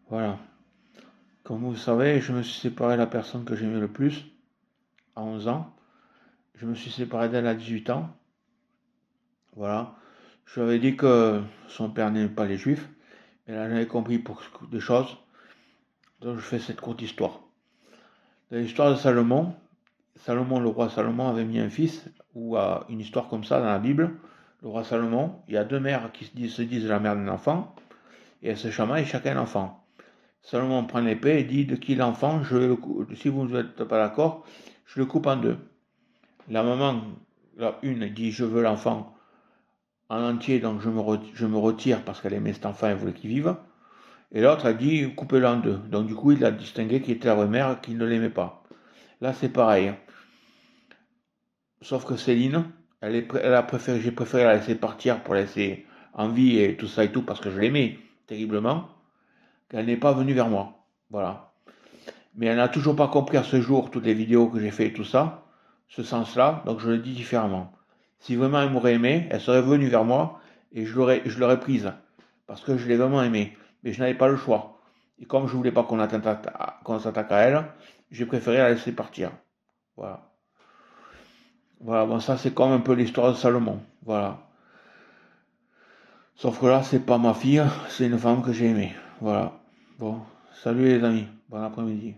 Voilà. Comme vous le savez, je me suis séparé de la personne que j'aimais le plus à 11 ans. Je me suis séparé d'elle à 18 ans. Voilà. Je lui avais dit que son père n'aimait pas les juifs. Et là, j'avais compris pour des choses. Donc, je fais cette courte histoire. Dans l'histoire de Salomon, le roi Salomon avait mis un fils, ou une histoire comme ça dans la Bible. Le roi Salomon, il y a deux mères qui se disent la mère d'un enfant, et elles se chamaillent chacun un enfant. Salomon prend l'épée et dit de qui l'enfant, si vous n'êtes pas d'accord, je le coupe en deux. La maman, une dit je veux l'enfant en entier, donc je me retire parce qu'elle aimait cet enfant et voulait qu'il vive. Et l'autre a dit coupez-le en deux. Donc du coup il a distingué qui était la vraie mère et qui ne l'aimait pas. Là c'est pareil. Sauf que Céline, j'ai préféré la laisser partir pour la laisser en vie et tout ça et tout parce que je l'aimais terriblement, qu'elle n'est pas venue vers moi. Voilà. Mais elle n'a toujours pas compris à ce jour toutes les vidéos que j'ai fait et tout ça, ce sens-là, donc je le dis différemment. Si vraiment elle m'aurait aimé, elle serait venue vers moi et je l'aurais prise parce que je l'ai vraiment aimée. Mais je n'avais pas le choix. Et comme je voulais pas qu'on s'attaque à elle, j'ai préféré la laisser partir. Voilà. Voilà, bon, ça c'est comme un peu l'histoire de Salomon. Voilà. Sauf que là, c'est pas ma fille, c'est une femme que j'ai aimée. Voilà. Bon, salut les amis. Bon après-midi.